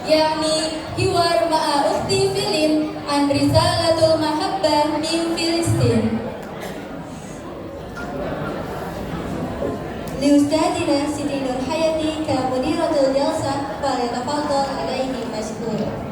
yakni Hiwar Ma'a Ukhti Filin an Risalatul Mahabbah min Filistin. Liustadina Siti Nur Hayati ka Mudiratul Jalsah falyatafaddal alaihi mashkur.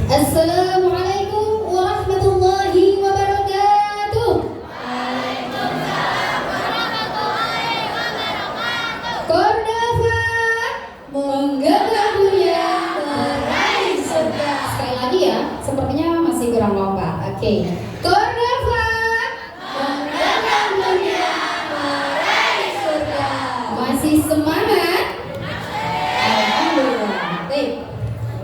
Assalamualaikum warahmatullahi wabarakatuh. Waalaikumsalam warahmatullahi wabarakatuh. Kordoba menggagah dunia meraih surga. Sekali lagi ya, sepertinya masih kurang lomba. Oke. Kordoba menggagah dunia meraih surga. Masih semangat? Alhamdulillah. Baik.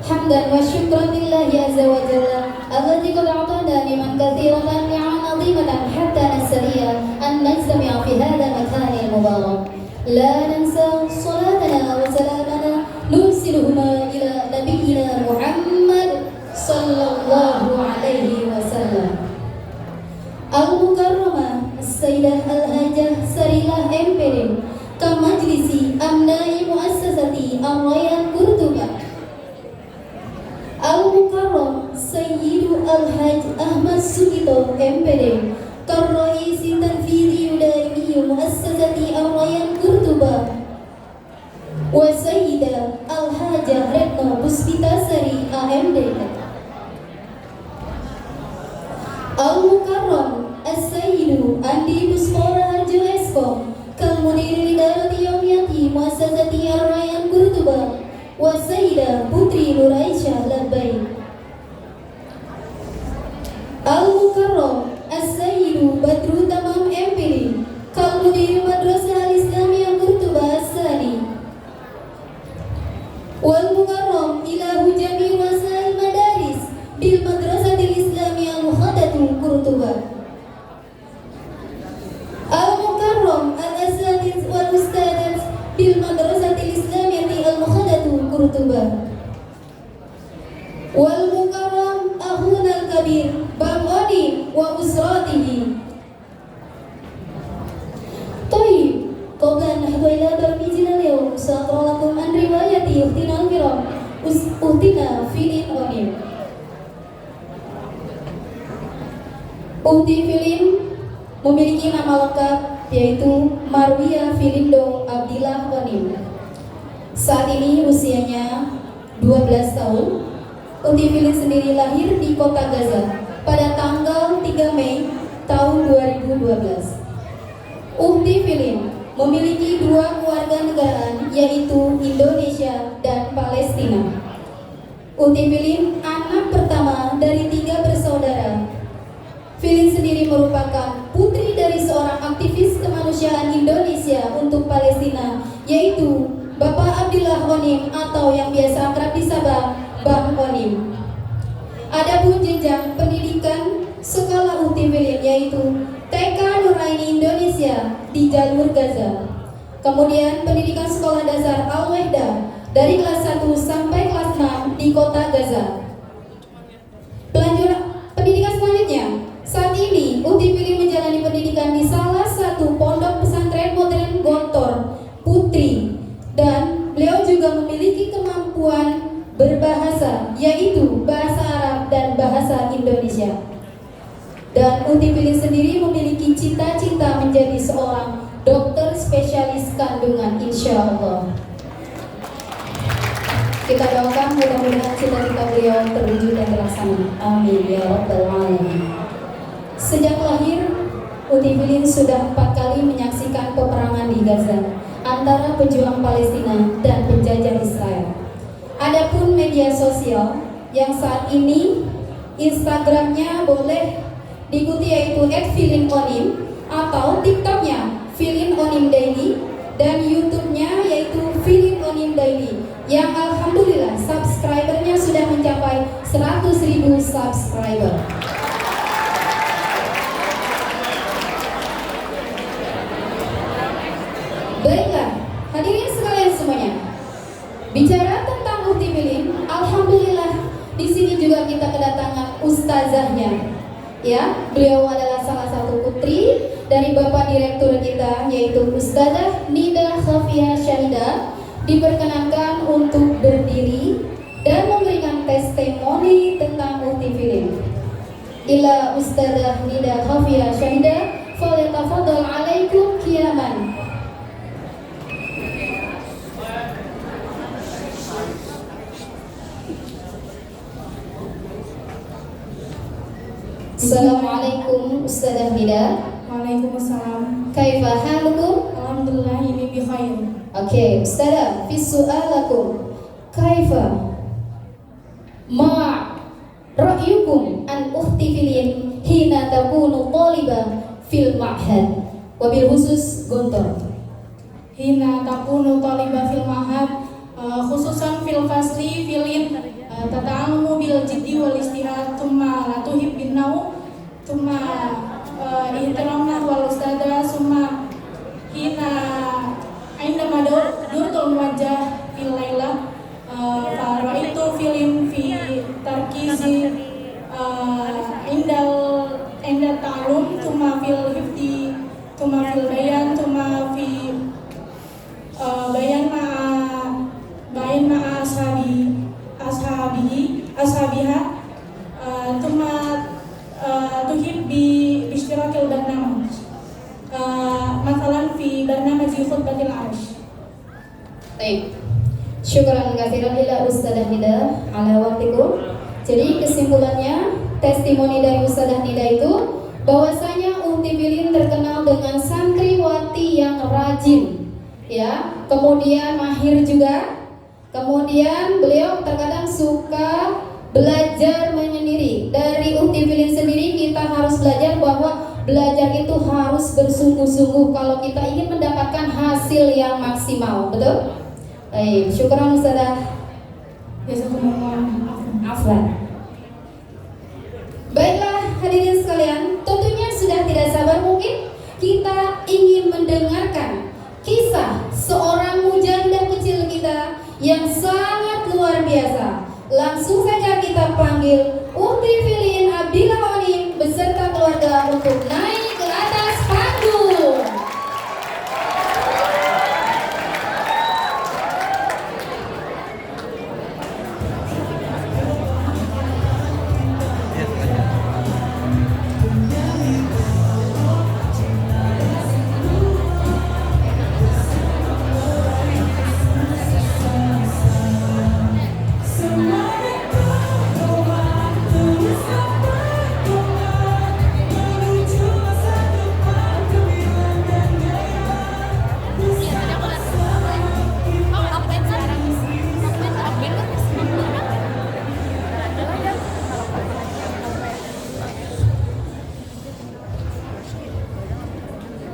Hamdan wa syukran lillahi azza wa jalla alladzi qad a'tana ni'man katsiratan ni'man 'azimatan hatta nastati'a an najtami'a fi hadha al-makan al-mubarak. La nansa salatana wa salamana nusiluhuma ila nabiyyina Muhammad sallallahu alaihi wasallam. Al-Mukarramah Sayyidah Al-Hajjah Sarilah MPD ka Majlisi Amnai Muassasati Ar-Rayyan Qurtuba. Al-Mukarram Sayyidu Al-Hajj Ahmad Sugito MPD Karraisi Tanfidhi Udaimi Muassasati Ar-Rayyan Qurtuba wa Sayyida Al-Hajjah Retno Puspitasari AMD. Al-Mukarram As-Sayyidu Andi Buspora Harjo Eskom Kamudiri Darati Yawmiyati Muassasati Ar-Rayyan Qurtuba wa Sayyidah Putri Nur Aisyah Labbaik. Al-Mukarram As-Sayyidu Badru Tamam MPD Kal Mudir Madrasah Al-Islamiyah Qurtuba As-Sani. Wal Mukarram Ilahu Jami Wasail Madaris Bil Madrasatil Islamiyah Mukhadatu Qurtuba. Al-Mukarram Al-Asatiz wal Ustadz Bil Madrasatil Islamiyati Al-Mukhadatu Qurtuba. Wal Mukarram Akhuna Al-Kabir Bang Odi wa usratihi. Tayyib, qabla nahdu ila barmijina al-yawm saqralakum an riwayati ukhtina al-kiram ukhtina Filin Onim. Ukhti Filin memiliki nama lengkap yaitu Marwiyah Filindo Abdillah Onim. Saat ini usianya 12 tahun. Ukhti Filin sendiri lahir di kota Gaza pada tanggal 3 Mei tahun 2012. Ukhti Filin memiliki dua kewarganegaraan yaitu Indonesia dan Palestina. Ukhti Filin anak pertama dari 3 bersaudara. Filin sendiri merupakan putri dari seorang aktivis kemanusiaan Indonesia untuk Palestina yaitu Bapak Abdillah Onim atau yang biasa akrab disapa Bang Onim. Adapun jenjang pendidikan sekolah Ukhti Filin yaitu TK Nuraini Indonesia di jalur Gaza. Kemudian pendidikan sekolah dasar Al-Wahda dari kelas 1 sampai kelas 6 di kota Gaza. Pendidikan selanjutnya, saat ini Ukhti Filin menjalani pendidikan di salah satu pondok pesantren modern Gontor Putri dan beliau juga memiliki kemampuan berbahasa yaitu bahasa Arab dan bahasa Indonesia. Dan Ukhti Filin sendiri memiliki cita-cita menjadi seorang dokter spesialis kandungan insya Allah. Kita doakan mudah-mudahan cita-cita beliau terwujud dan terlaksana. Amin ya rabbal alamin. Sejak lahir, Ukhti Filin sudah 4 kali menyaksikan peperangan di Gaza antara pejuang Palestina dan penjajah Israel. Adapun media sosial yang saat ini Instagramnya boleh diikuti yaitu @filinonim atau TikToknya Filin Onim Daily dan YouTube-nya yaitu Filin Onim Daily yang alhamdulillah subscribernya sudah mencapai 100.000 subscriber. Baiklah, hadirin sekalian semuanya. Bicara tentang Ukhti Filin, alhamdulillah kita kedatangan ustazahnya. Ya, beliau adalah salah satu putri dari Bapak Direktur kita, yaitu Ustazah Nida Khafia Syahida. Diperkenankan untuk berdiri dan memberikan testimoni tentang Uhti Ila Ustazah Nida Khafia Syahida, falyatafaddal alaikum qiyaman. Assalamualaikum Ustazah Nida. Waalaikumsalam. Kaifa halukum? Alhamdulillah ini bi khair. Oke, Ustazah, fi su'alakum. Kaifa ma ra'yukum an ukhti filin hina takunu talibah fil ma'had? Wabil khusus Gontor. Hina takunu talibah fil mahad, khususan fil fasli filin tata'allamu bil jiddi wal istihad, thumma la tuhib bin nau, thumma ihtiramna wal ustada, thumma hina indama durtul wajah fil laila, fa ra'aitu filin fi tarkizi indal ta'allum, thumma fil hifdi, thumma fil bayan, thumma fi bayan ma'a ashabiha, thumma tuhib bi ishtirakil barnamaj, mathalan fi barnamaji khutbatil arsh. Baik. Syukran katsiran ila Ustazah Nida ala waktikum. Jadi kesimpulannya, testimoni dari Ustazah Nida itu bahwasanya Uhti Filin terkenal dengan santriwati yang rajin, ya, kemudian mahir juga. Kemudian beliau terkadang suka belajar menyendiri. Dari Uhti Filin sendiri kita harus belajar bahwa belajar itu harus bersungguh-sungguh kalau kita ingin mendapatkan hasil yang maksimal, betul? Baik, syukran Ustazah. Afwan. Baiklah hadirin sekalian, tentunya sudah tidak sabar mungkin kita ingin mendengarkan kisah seorang mujahidah kecil kita yang sangat luar biasa. Langsung saja kita panggil Uhti Filin Abdillah Onim beserta keluarga untuk naik ke atas panggung.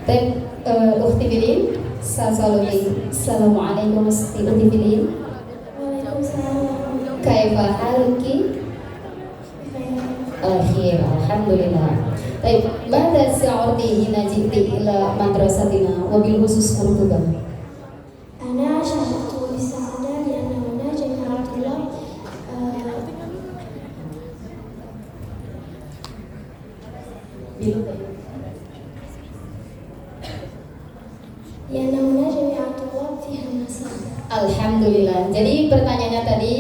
Baik, Uhti Filin, Assalamualaikum Uhti Filin. Waalaikumsalam. Kaifa haluki? Akhir, alhamdulillah. Baik, mada sa'urti hina ji'ti ila madrasatina wabil khusus Qurtubah. أنا شهدت بالسعادة لأن هنا جميع الطلاب لأن هنا جميع الطلاب فيها النصر. Alhamdulillah. Jadi pertanyaannya tadi,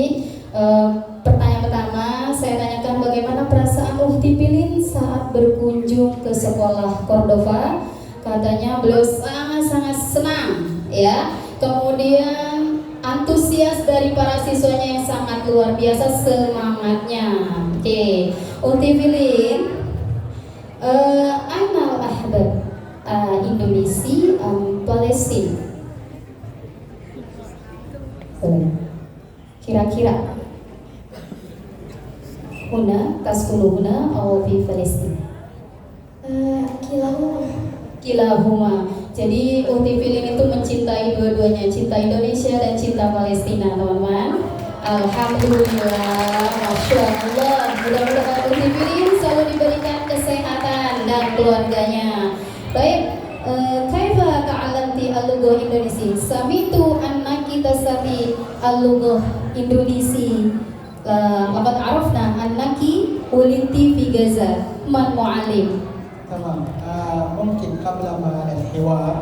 pertanyaan pertama saya tanyakan bagaimana perasaan Uhti Filin saat berkunjung ke sekolah Cordova. Katanya beliau sangat-sangat senang, ya. Kemudian antusias dari para siswanya yang sangat luar biasa semangatnya. Oke, Uhti Filin, Ainal Ahbab, Indonesia, Palestina. Kira-kira huna taskunu huna atau di Palestina? Kilahuma. Jadi Uhti Filin itu mencintai dua-duanya, cinta Indonesia dan cinta Palestina, teman-teman. Alhamdulillah, masya Allah. Mudah-mudahan Uhti Filin selalu diberikan kesehatan dan keluarganya. Baik, kaifa ta'allamti al-lughah Indonesia? Sami'tu annaki tasami al-lughah Indonesia. laqad arafna annaki ulidti fi Gaza man muallim. تمام. ممكن قبل ما الحوار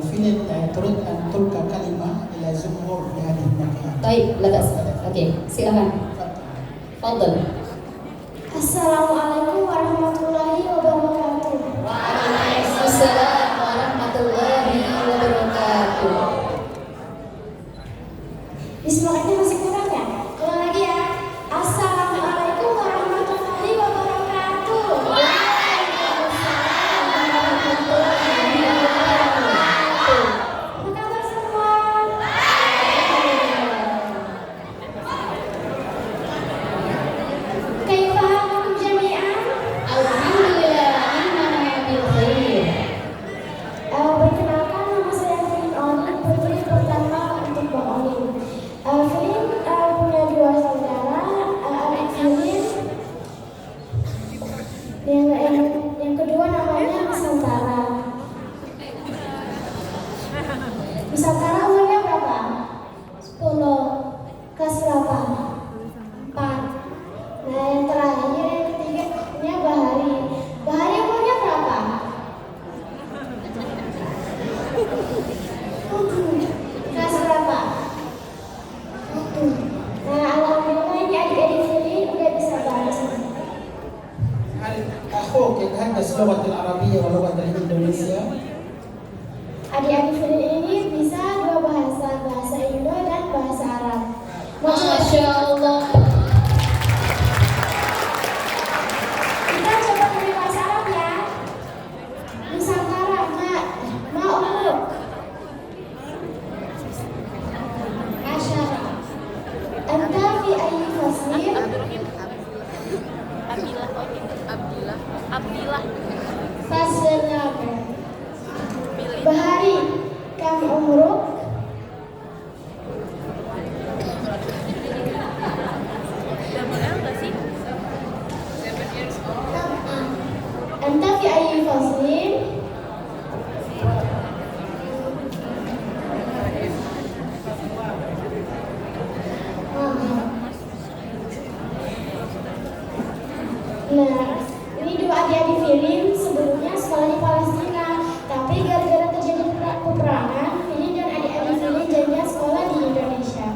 فيلم تريد أن تلقى كلمة إلى جمهور في هذه المكان. Baik, lekas. Oke, silakan. Fadhal. Assalamualaikum warahmatullahi wabarakatuh. Waalaikumsalam warahmatullahi wabarakatuh. Bismillahirrahmanirrahim, masih kurang ya? Ulang lagi ya. Assalamualaikum warahmatullahi wabarakatuh. Waalaikumsalam warahmatullahi wabarakatuh. Apa kabar semua? Kaifa halukum jami'an? Alhamdulillah, inna bil khair. Perkenalkan, nama saya Filin Oni, putri pertama untuk Bang Oni. Filin punya dua saudara, adik Filin yang kedua namanya Nusantara. Nusantara umurnya berapa? 10. Kelas berapa? 4. Nah, yang terakhir, yang ketiga ini Bahari. Bahari umurnya berapa? 7. Kelas berapa? 1. Nah, alhamdulillah ini adik-adik Filin udah bisa bahasa. هل أخوك يتحدث اللغة العربية واللغة الإندونيسية؟ Adik-adik Filin ini bisa dua bahasa, bahasa Indo dan bahasa Arab. Masya Allah. Kita coba dari bahasa Arab ya. Nusantara, ma umur. Asyara. Anta fi ayyi faslin? Abdillah. Fasl apa? Bahari, kam umruk? Anta fi ayyi faslin? Nah, ini dua adik-adik Filin sebelumnya sekolah di Palestina, tapi gara-gara terjadi peperangan, Filin dan adik-adik Filin jadinya sekolah di Indonesia.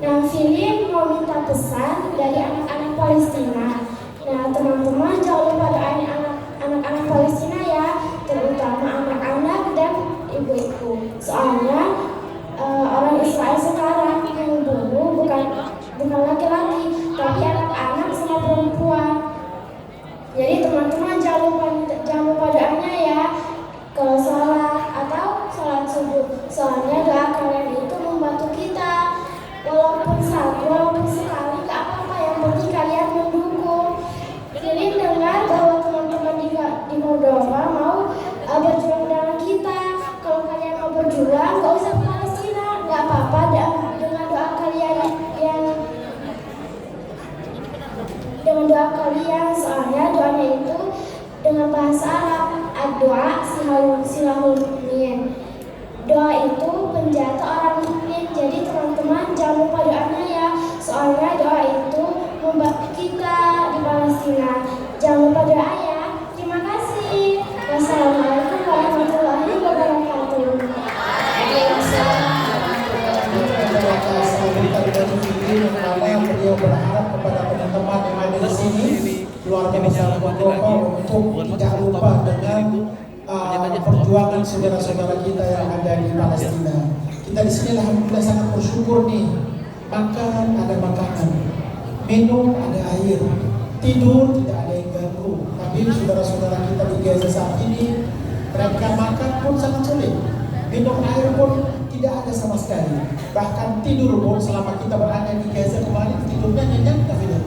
Nah, Filin mau minta pesan dari anak-anak Palestina. Nah, teman-teman jangan lupa doain anak-anak Palestina ya, terutama anak-anak dan ibu-ibu. Soalnya orang Israel sekarang yang bunuh bukan laki-laki, tapi anak-anak sama perempuan. Jadi teman-teman jangan lupa doanya ya kalau sholat atau sholat subuh. Soalnya doa kalian itu membantu kita. Walaupun sekali gak apa-apa, yang penting kalian mendukung. Filin dengar bahwa teman-teman di Moldova mau berjuang dengan kita. Kalau kalian mau berjuang gak usah ke Palestina, gak apa-apa dengan doa kalian soalnya doanya itu dengan bahasa Arab. Doa silahul mukmin. Doa itu penjata orang mukmin. Jadi teman-teman jangan lupa doanya ya, soalnya doa itu membantu kita di Palestina. Jangan lupa doa ya. Terima kasih. Wassalamualaikum warahmatullahi wabarakatuh. Beliau berharap kepada teman-teman yang ada di sini, keluarga besar Moldova, untuk tidak lupa dengan perjuangan saudara-saudara kita yang ada di Palestina. Kita di sini alhamdulillah sangat bersyukur nih. Makan ada makanan, minum ada air, tidur tidak ada yang ganggu. Tapi saudara-saudara kita di Gaza saat ini, mereka makan pun sangat sulit, minum air pun tidak ada sama sekali. Bahkan tidur pun selama kita berada di Gaza kemarin tidurnya nyenyak tak tidak?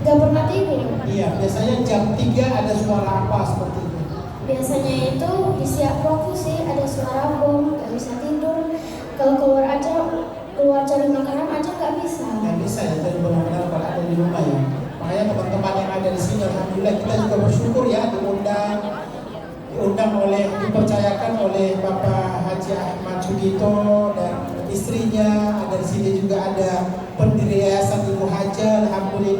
Gak pernah tidur. Iya, biasanya jam 3 ada suara apa seperti itu. Biasanya itu di siap waktu sih ada suara bom, gak bisa tidur. Kalau keluar cari makanan aja gak bisa. Yang bisa ya, jadi benar-benar berada di rumah ya. Makanya teman-teman yang ada di sini, alhamdulillah kita juga bersyukur ya dipercayakan oleh Bapak Haji Ahmad Sugito dan istrinya. Ada di sini juga ada pendiri Yayasan Ibu Haji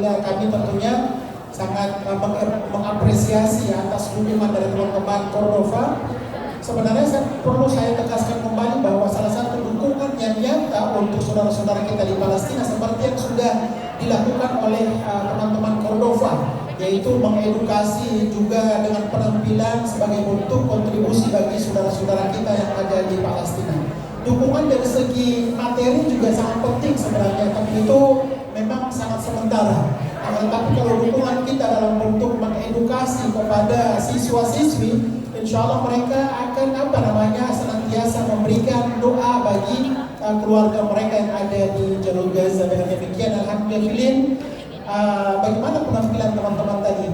alhamdulillah kami tentunya sangat mengapresiasi atas dukungan dari teman-teman Cordova. Sebenarnya perlu saya tegaskan kembali bahwa salah satu dukungan yang nyata untuk saudara-saudara kita di Palestina seperti yang sudah dilakukan oleh teman-teman Cordova, yaitu mengedukasi juga dengan penampilan sebagai bentuk kontribusi bagi saudara-saudara kita yang ada di Palestina. Dukungan dari segi materi juga sangat penting sebenarnya, tapi itu memang sangat sementara. Tapi kalau dukungan kita dalam bentuk mengedukasi kepada siswa-siswi, insya Allah mereka akan senantiasa memberikan doa bagi keluarga mereka yang ada di jalur Gaza. Dengan demikian, alhamdulillah, bagaimana penampilan teman-teman tadi?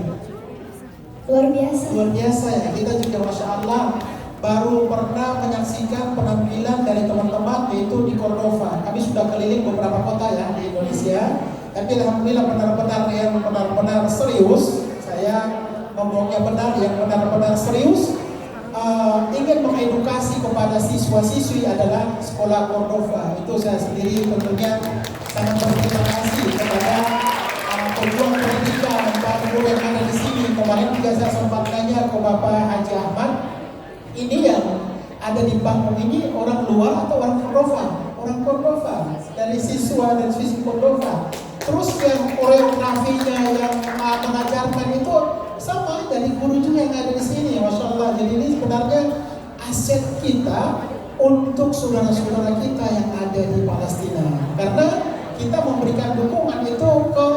Luar biasa. Luar biasa ya. Kita juga masya Allah baru pernah menyaksikan penampilan dari teman-teman yaitu di Cordova. Kami sudah keliling beberapa kota ya di Indonesia. Tapi alhamdulillah benar-benar serius. Saya ngomongnya benar, yang benar-benar serius ingin mengedukasi kepada siswa-siswi adalah sekolah Cordova. Itu saya sendiri tentunya sangat berterima kasih kepada pejuang pendidikan dan guru yang ada di sini. Kemarin juga saya sempat tanya ke Bapak Haji Ahmad, ini yang ada di panggung ini orang luar atau orang Cordova? Orang Cordova, dari siswa dan siswi Cordova. Terus yang koreografinya yang mengajarkan itu sama dari guru juga yang ada di sini, masya Allah. Jadi ini sebenarnya aset kita untuk saudara-saudara kita yang ada di Palestina, karena kita memberikan dukungan itu ke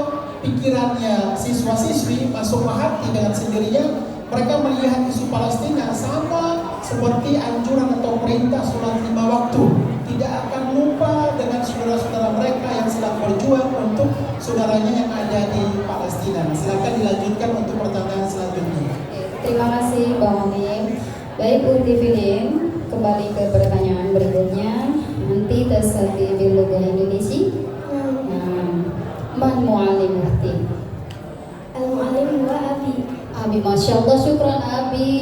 pikirannya siswa-siswi, masuk ke hati dengan sendirinya. Mereka melihat isu Palestina sama seperti anjuran atau perintah sholat 5 waktu. Tidak akan lupa dengan saudara-saudara mereka yang sedang berjuang untuk saudaranya yang ada di Palestina. Silakan dilanjutkan untuk pertanyaan selanjutnya. Terima kasih Bang Onim. Baik Ultifidin, kembali ke pertanyaan berikutnya. Nanti tasati biloga Indonesia. Man mu'alim mufti. Al-mu'alim wa abi. Abi, masya Allah, syukran Abi,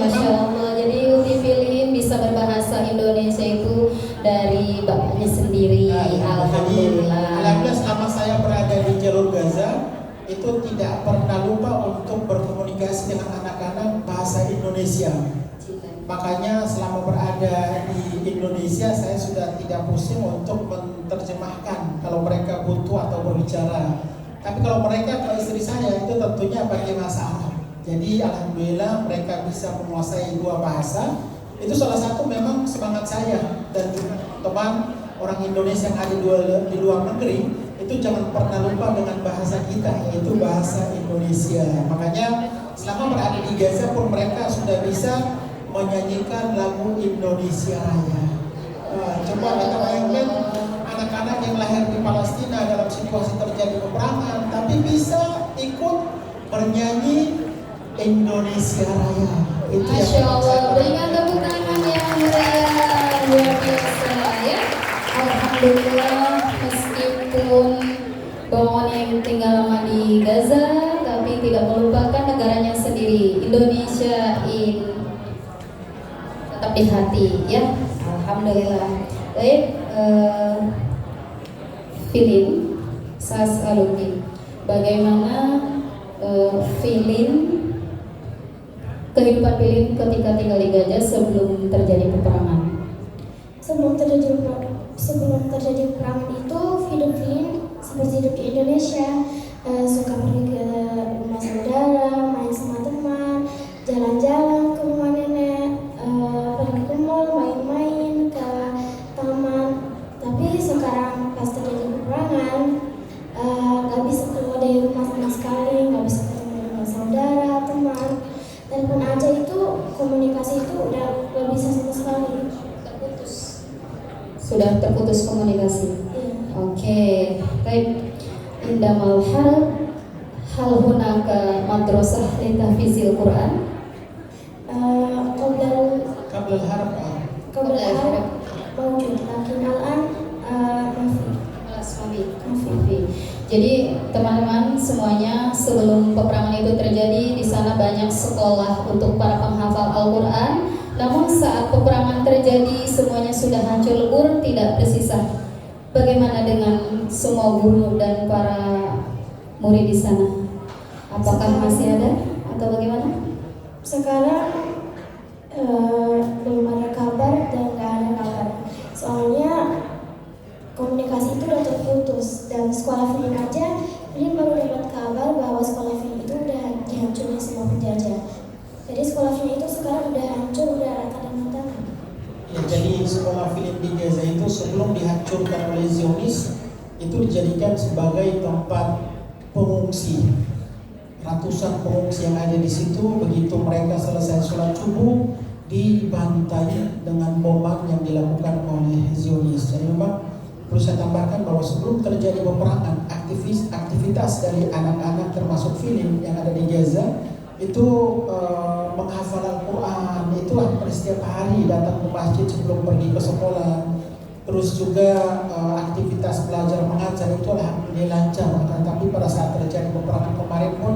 masya Allah. Jadi Ultifidin bisa berbahasa Indonesia itu dari bapaknya sendiri. Alhamdulillah. Alhamdulillah selama saya berada di jalur Gaza itu tidak pernah lupa untuk berkomunikasi dengan anak-anak bahasa Indonesia. Makanya selama berada di Indonesia saya sudah tidak pusing untuk menerjemahkan kalau mereka butuh atau berbicara. Tapi kalau mereka ke istri saya itu tentunya pakai bahasa Arab. Jadi alhamdulillah mereka bisa menguasai 2 bahasa. Itu salah satu memang semangat saya dan juga teman orang Indonesia yang ada di luar negeri itu jangan pernah lupa dengan bahasa kita, yaitu bahasa Indonesia. Makanya selama berada di Gaza pun mereka sudah bisa menyanyikan lagu Indonesia Raya. Coba kita bayangkan anak-anak yang lahir di Palestina dalam situasi terjadi peperangan, tapi bisa ikut bernyanyi Indonesia Raya. Itu Masya Allah, berikan tepuk tangan yang meriah, luar biasa ya. Alhamdulillah, meskipun Bang Onim tinggal lama di Gaza, tapi tidak melupakan negaranya sendiri, Indonesia tetap di hati ya. Alhamdulillah. Baik, Filin, Sas Alumni, bagaimana kehidupan Filin ketika tinggal di Gaza sebelum terjadi peperangan? Sebelum terjadi peperangan itu hidup Filin seperti hidup di Indonesia, suka pergi ke rumah saudara, main sama teman, jalan-jalan ke rumah nenek, pergi ke mall, main-main ke taman. Tapi sekarang pas terjadi peperangan, gak bisa keluar dari rumah sama sekali, gak bisa ketemu dengan saudara, teman. Telepon aja itu, komunikasi itu udah gak bisa sama sekali. Sudah terputus komunikasi. Oke, baik. Indamal harab, hal hunaka madrasah li tahfizil Quran? Qabla al-harb. Mawjud, lakin al-an Mafi. Jadi teman-teman semuanya, sebelum peperangan itu terjadi di sana banyak sekolah untuk para penghafal Al-Quran. Namun saat peperangan terjadi semuanya sudah hancur lebur, tidak tersisa. Bagaimana dengan semua guru dan para murid di sana? Apakah masih ada atau bagaimana? Sekarang belum ada kabar dan nggak ada kabar. Soalnya komunikasi itu udah terputus, dan sekolah Filin aja, Filin baru dapat kabar bahwa sekolah Filin itu udah dihancurin semua penjajah. Jadi sekolah Filin itu sekarang udah hancur, udah rata dan berantakan. Ya, jadi sekolah Filin di Gaza itu sebelum dihancurkan oleh Zionis itu dijadikan sebagai tempat pengungsi. Ratusan pengungsi yang ada di situ, begitu mereka selesai sholat subuh dibantai dengan bombang yang dilakukan oleh Zionis. Jadi memang perlu saya tambahkan bahwa sebelum terjadi peperangan, aktivitas dari anak-anak termasuk Filin yang ada di Gaza itu menghafal Al-Quran, itu hampir setiap hari datang ke masjid sebelum pergi ke sekolah. Terus juga aktivitas belajar mengajar itu alhamdulillah lancar. Tapi pada saat terjadi peperangan kemarin pun,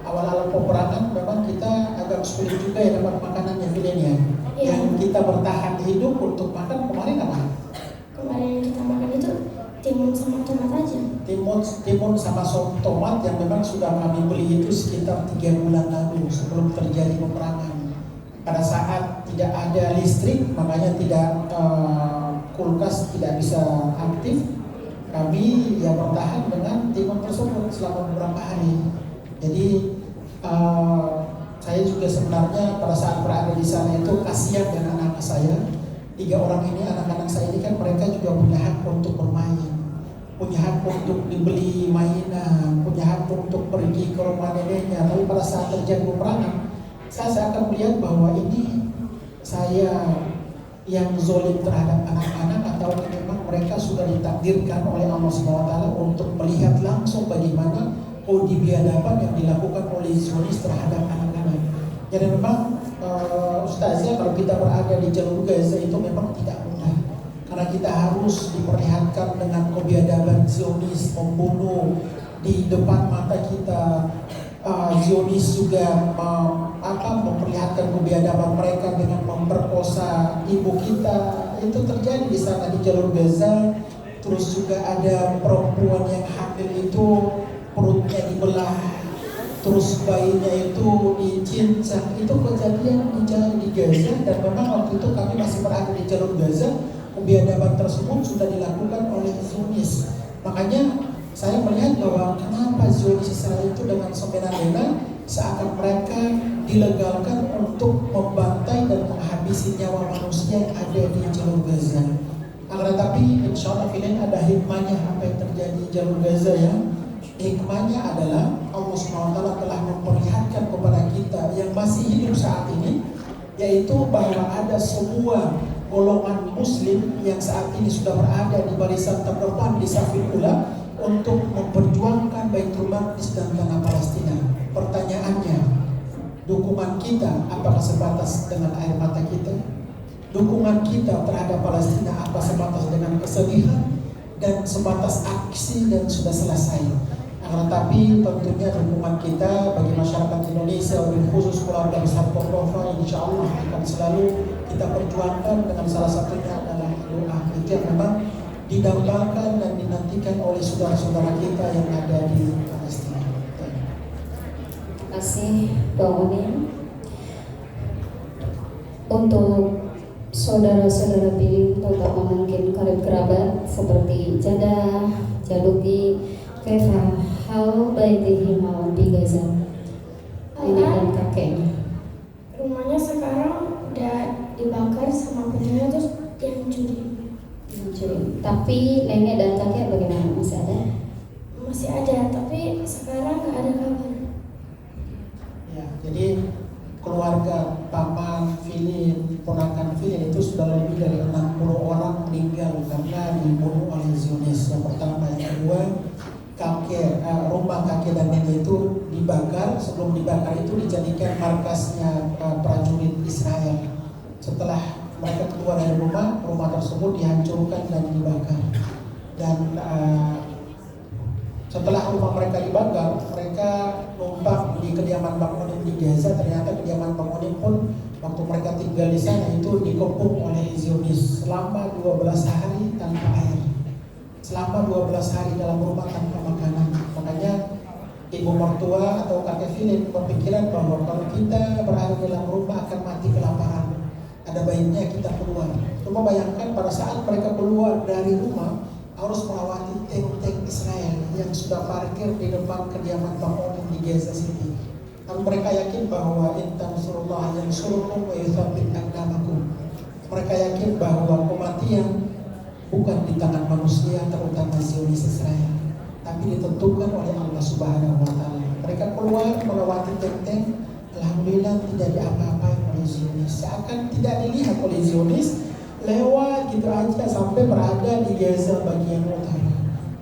awal-awal peperangan memang kita agak sulit juga ya dapat makanannya Filin ya. Yang kita bertahan hidup untuk makan kemarin apa? Kemarin yang kita makan itu timun sama tomat aja. Timun sama sop tomat yang memang sudah kami beli itu sekitar 3 bulan lalu sebelum terjadi peperangan. Pada saat tidak ada listrik, makanya tidak kulkas tidak bisa aktif, kami ya bertahan dengan timun tersebut selama beberapa hari. Jadi saya juga sebenarnya pada saat berada di sana itu kasihan dengan anak-anak saya. 3 orang ini, anak-anak saya ini kan mereka juga punya hak untuk bermain, punya hak untuk dibeli mainan, punya hak untuk pergi ke rumah neneknya. Tapi pada saat terjadi peperangan, saya akan melihat bahwa ini saya yang zolim terhadap anak-anak atau memang mereka sudah ditakdirkan oleh Allah SWT untuk melihat langsung bagaimana kode biadaban yang dilakukan oleh Zionis terhadap anak-anak. Jadi memang Ustazah, kalau kita berada di jalur Gaza itu memang tidak mudah, karena kita harus diperlihatkan dengan kebiadaban Zionis membunuh di depan mata kita. Zionis juga memperlihatkan kebiadaban mereka dengan memperkosa ibu kita. Itu terjadi di sana di jalur Gaza. Terus juga ada perempuan yang hamil itu perutnya dibelah, terus bayinya itu dicincang. Itu kejadian di Gaza, dan memang waktu itu kami masih berada di jalur Gaza. Kebiadaban tersebut sudah dilakukan oleh Zionis. Makanya saya melihat bahwa kenapa Zionis Israel itu dengan semena-mena seakan mereka dilegalkan untuk membantai dan menghabisi nyawa manusia yang ada di jalur Gaza. Akan tetapi insya Allah Filin ada hikmahnya apa yang terjadi di jalur Gaza ya. Hikmahnya adalah Allah SWT telah memperlihatkan kepada kita yang masih hidup saat ini, yaitu bahwa ada sebuah golongan muslim yang saat ini sudah berada di barisan terdepan di safil ula untuk memperjuangkan Baitul Maqdis dan tanah Palestina. Pertanyaannya, dukungan kita apakah sebatas dengan air mata kita? Dukungan kita terhadap Palestina apa sebatas dengan kesedihan dan sebatas aksi dan sudah selesai? Tetapi tentunya dukungan kita bagi masyarakat Indonesia, wabil khusus keluarga besar Cordova, insya Allah akan selalu kita perjuangkan, dengan salah satunya adalah doa. Itu yang memang didambakan dan dinantikan oleh saudara-saudara kita yang ada di Palestina. Terima kasih Bang Onim. Untuk saudara-saudara Filin, terutama mungkin karib kerabat seperti Jada, Jaduki, Keva, Hal Baitihi Mawan di Gaza. Ini dan kakeknya. Rumahnya sekarang udah dibakar sama penjara, terus dihancurin. Tapi nenek dan kakek bagaimana, masih ada? Masih ada, tapi sekarang nggak ada kabar. Ya, jadi keluarga paman Filin, ponakan Filin itu sudah lebih dari 60 orang meninggal karena dibunuh oleh Zionis. Yang pertama, yang kedua, rumah kakek dan nenek itu dibakar. Sebelum dibakar itu dijadikan markasnya prajurit Israel. Setelah mereka keluar dari rumah tersebut dihancurkan dan dibakar. Dan setelah rumah mereka dibakar, mereka numpang di kediaman Bang Onim di Gaza. Ternyata kediaman Bang Onim pun waktu mereka tinggal di sana itu dikepung oleh Zionis selama 12 hari tanpa air, selama 12 hari dalam rumah tanpa makanan. Makanya ibu mertua atau kakek Philip berpikiran bahwa kalau kita berada dalam rumah akan mati kelaparan, ada baiknya kita keluar. Coba bayangkan pada saat mereka keluar dari rumah harus melewati tank-tank Israel yang sudah parkir di depan kediaman Bang Onim di Gaza City. Dan mereka yakin bahwa intan surullah yang suruhum wa yuthabbit aqdamakum. Mereka yakin bahwa kematian bukan di tangan manusia, terutama Zionis Israel, tapi ditentukan oleh Allah Subhanahu wa Ta'ala. Mereka keluar melewati tank-tank, alhamdulillah tidak diapa-apain oleh Zionis, seakan tidak dilihat oleh Zionis, lewat gitu aja sampai berada di Gaza bagian utara.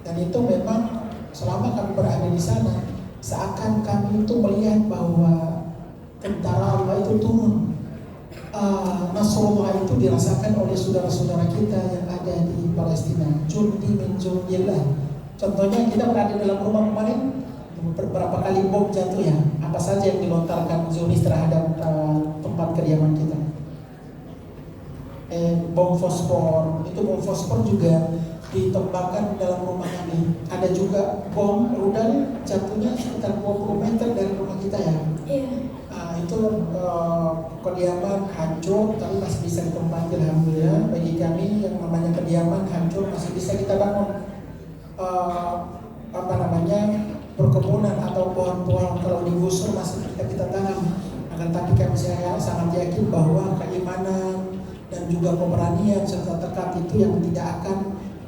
Dan itu memang selama kami berada di sana, seakan kami itu melihat bahwa tentara Allah itu turun. Nasrullah itu dirasakan oleh saudara-saudara kita yang ada di Palestina. Jundi min jundillah. Contohnya kita berada dalam rumah kemarin, beberapa kali bom jatuh ya. Apa saja yang dilontarkan Zionis terhadap tempat kediaman kita? Bom fosfor. Itu bom fosfor juga ditembakkan dalam rumah kami. Ada juga bom rudal jatuhnya sekitar 20 meter dari rumah kita ya. Iya. Itu kediaman hancur tapi masih bisa ditempati, alhamdulillah. Bagi kami yang namanya kediaman hancur masih bisa kita bangun perkebunan atau pohon-pohon kalau digusur masih kita tanam. Akan tapi kami saya sangat yakin bahwa keimanan dan juga keberanian serta tekad itu yang tidak akan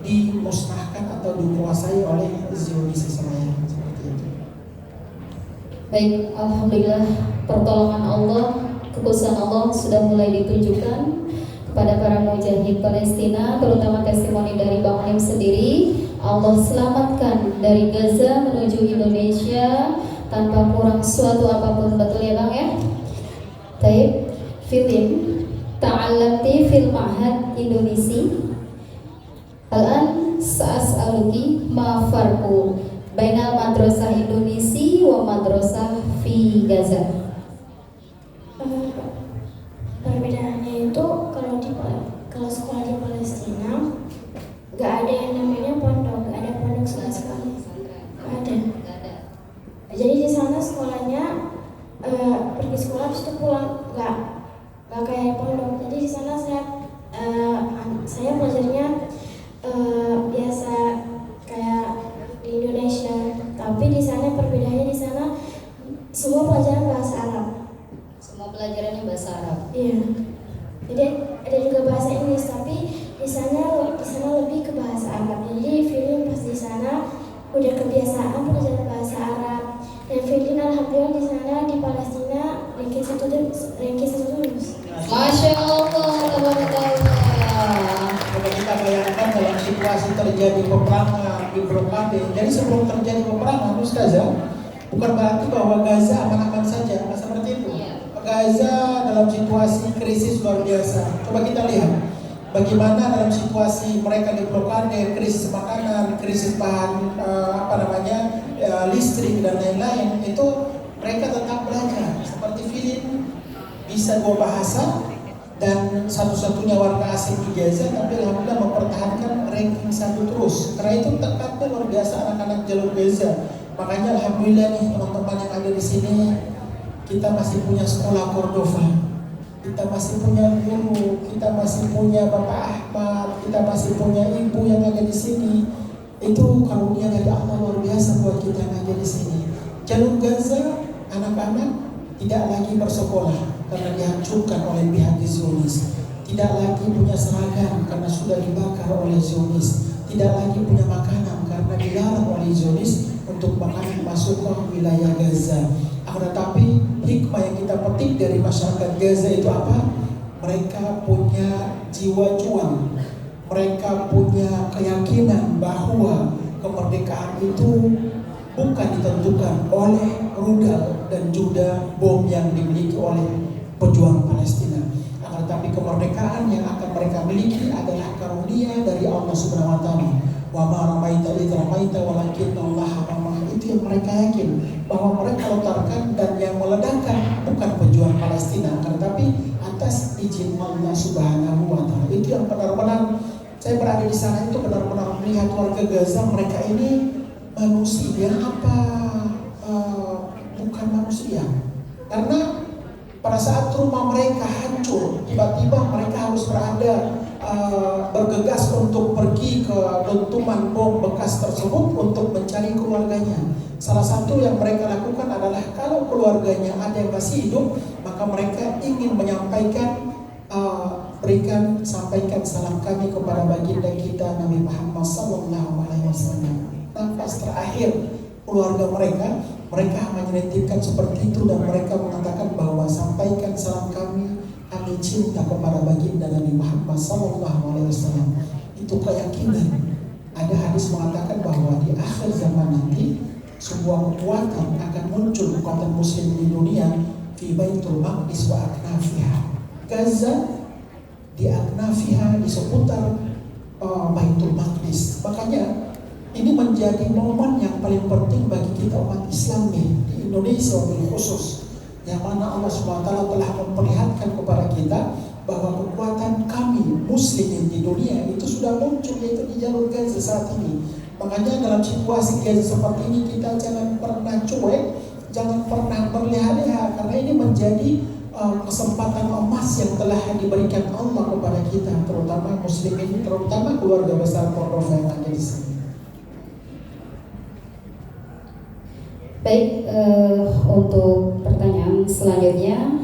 dimusnahkan atau dikuasai oleh Zionis Israel. Seperti itu. Baik, alhamdulillah pertolongan Allah, kekuasaan Allah sudah mulai ditunjukkan kepada para mujahid Palestina, terutama testimoni dari Bang Onim sendiri. Allah selamatkan dari Gaza menuju Indonesia tanpa kurang suatu apapun, betul ya Bang ya? Baik, Filim ta'allamti fil ma'had Indonesia. Al-an sa'as'aluki ma farqu bainal madrasah Indonesia wa madrasah fi Gaza. Perbedaannya itu kalau sekolah di Palestina nggak ada yang namanya pondok, nggak ada pondok sama sekali, nggak ada. Jadi di sana sekolahnya pergi sekolah terus itu pulang, nggak kayak pondok. Jadi di sana saya belajarnya biasa kayak di Indonesia, tapi di sana perbedaannya di sana semua pelajaran bahasa Arab. Semua pelajarannya bahasa Arab. Iya. Jadi ada juga bahasa Inggris, tapi di sana lebih ke bahasa Arab. Jadi Filin pas di sana udah kebiasaan pelajaran bahasa Arab. Dan Filin alhamdulillah di sana di Palestina ranking 1 lulus. Masya Allah, tabarakallah. Kalau kita bayangkan dalam situasi terjadi peperangan di blokade, jadi sebelum terjadi peperangan, Ustazah, bukan berarti bahwa Gaza aman-aman saja, nggak seperti itu. Gaza dalam situasi krisis luar biasa. Coba kita lihat bagaimana dalam situasi mereka di blokade, krisis makanan, krisis bahan listrik dan lain-lain, itu mereka tetap belajar. Seperti Filin bisa 2 bahasa dan satu-satunya warga asing di Gaza, tapi alhamdulillah mempertahankan ranking 1 terus. Karena itu tekadnya luar biasa anak-anak jalur Gaza. Makanya alhamdulillah nih teman-teman yang ada di sini, kita masih punya sekolah Cordova, kita masih punya guru, kita masih punya Bapak Ahmad, kita masih punya ibu yang ada di sini. Itu karunia dari Allah luar biasa buat kita yang ada di sini. Jalur Gaza, anak-anak tidak lagi bersekolah karena dihancurkan oleh pihak Zionis. Tidak lagi punya seragam karena sudah dibakar oleh Zionis. Tidak lagi punya makanan karena dilarang oleh Zionis untuk makanan masuk ke wilayah Gaza. Tetapi hikmah yang kita petik dari masyarakat Gaza itu apa? Mereka punya jiwa juang. Mereka punya keyakinan bahwa kemerdekaan itu bukan ditentukan oleh rudal dan juga bom yang dimiliki oleh pejuang Palestina. Tetapi kemerdekaan yang akan mereka miliki adalah karunia dari Allah Subhanahu wa Ta'ala. Wa ma ramaita idz ramaita walakinna Allah rama. Itu yang mereka yakin, bahwa mereka lontarkan dan yang meledakkan bukan pejuang Palestina, tetapi atas izin Allah Subhanahu wa Ta'ala. Itu yang benar-benar saya berada di sana itu benar-benar melihat warga Gaza, mereka ini manusia apa Karena pada saat rumah mereka hancur, tiba-tiba mereka harus bergegas untuk pergi ke dentuman bom bekas tersebut untuk mencari keluarganya. Salah satu yang mereka lakukan adalah kalau keluarganya ada yang masih hidup, maka mereka ingin menyampaikan, sampaikan salam kami kepada baginda kita Nabi Muhammad SAW. Nafas terakhir keluarga mereka menitipkan seperti itu, dan mereka mengatakan bahwa sampaikan salam kami cinta kepada baginda Nabi Muhammad SAW. Itu keyakinan. Ada hadis mengatakan bahwa di akhir zaman nanti sebuah kekuatan akan muncul, kekuatan muslim di dunia, fi Baitul Maqdis wa aknafiha. Gaza di aknafiha, di seputar Baitul Maqdis. Makanya ini menjadi momen yang paling penting bagi kita umat Islam nih di Indonesia wabil khusus, yang mana Allah SWT telah memperlihatkan kepada kita bahwa kekuatan kami muslimin di dunia itu sudah muncul, yaitu di jalur Gaza saat ini. Makanya dalam situasi Gaza seperti ini kita jangan pernah cuek, jangan pernah berleha-leha, karena ini menjadi kesempatan emas yang telah diberikan Allah kepada kita, terutama muslimin, terutama keluarga besar Cordova yang ada di sini. Baik, untuk pertanyaan selanjutnya,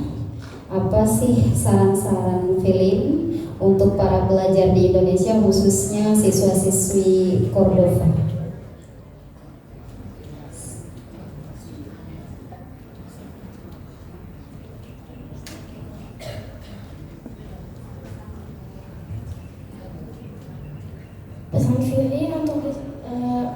apa sih saran-saran film untuk para pelajar di Indonesia, khususnya siswa-siswi Cordova? Pesan film untuk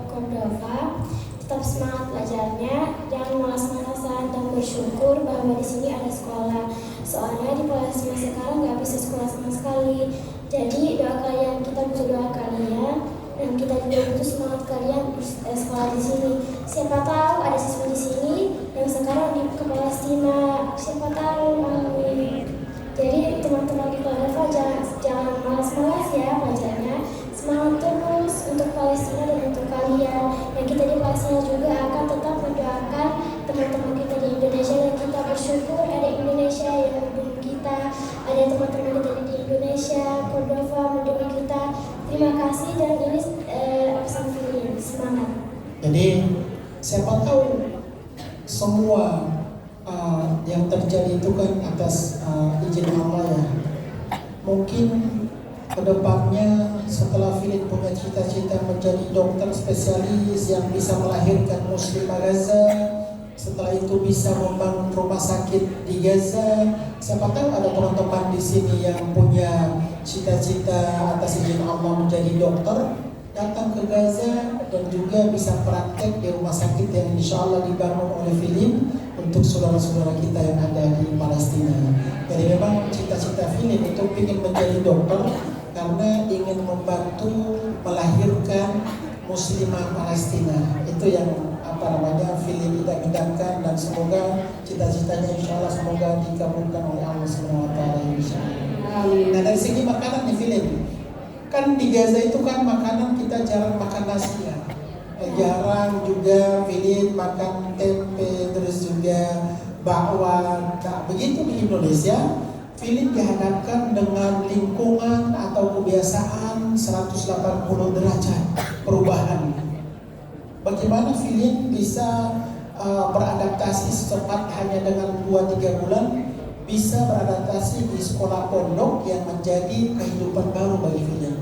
Cordova, tetap semangat belajarnya, jangan malas-malasan, dan bersyukur bahwa di sini ada sekolah. Soalnya di Palestina sekarang nggak bisa sekolah sama sekali. Jadi doa kalian, kita butuh doa kalian, dan kita juga butuh semangat kalian sekolah di sini. Siapa tahu ada siswa di sini yang sekarang ke Palestina. Siapa tahu, amin. Jadi teman-teman di Cordova jangan malas-malas ya belajarnya. Semangat terus untuk Palestina dan untuk kalian. Dan kita di Palestina juga akan tetap mendoakan teman-teman kita di Indonesia, dan kita bersyukur ada Indonesia yang mendukung kita, ada teman-teman kita di Indonesia, Cordova mendukung kita. Terima kasih, dan ini pesan film, semangat. Jadi siapa tahu semua yang terjadi itu kan atas izin Allah ya. Mungkin kedepannya setelah Filin punya cita-cita menjadi dokter spesialis yang bisa melahirkan muslimah Gaza, setelah itu bisa membangun rumah sakit di Gaza. Siapa tahu ada teman-teman di sini yang punya cita-cita atas izin Allah menjadi dokter, datang ke Gaza dan juga bisa praktek di rumah sakit yang insya Allah dibangun oleh Filin untuk saudara-saudara kita yang ada di Palestina. Jadi memang cita-cita Filin itu ingin menjadi dokter karena ingin membantu melahirkan muslimah Palestina. Itu yang Filin idam-idamkan, dan semoga cita-citanya insya Allah semoga dikabulkan oleh Allah SWT. Nah dari segi makanan nih Filin, kan di Gaza itu kan makanan kita jarang makan nasi ya. Jarang juga Filin makan tempe, terus juga bakwan. Nah begitu di Indonesia, Filin dihadapkan dengan lingkungan atau kebiasaan 180 derajat perubahan. Bagaimana Filin bisa beradaptasi secepat hanya dengan 2-3 bulan, bisa beradaptasi di sekolah pondok yang menjadi kehidupan baru bagi Filin?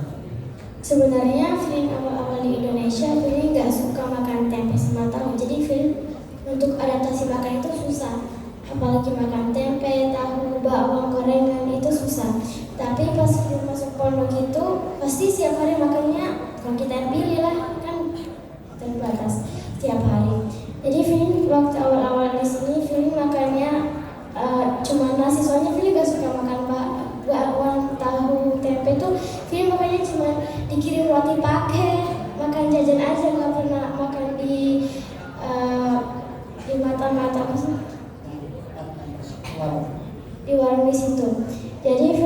Sebenarnya Filin awal-awal di Indonesia, Filin nggak suka makan tempe sama tahu. Jadi Filin untuk adaptasi makan itu susah. Apalagi makan tempe, tahu, bawang, gorengan itu susah. Tapi pas Filin masuk pondok itu, pasti setiap hari makannya kalau kita yang pilih lah, kan terbatas setiap hari. Jadi Filin waktu awal-awal di sini, Filin makannya cuma nasi. Soalnya Filin gak suka makan bakwan, tahu, tempe tuh. Filin makannya cuma dikirim roti pakai, makan jajan aja, nggak pernah makan di mata-mata di warung di situ. Jadi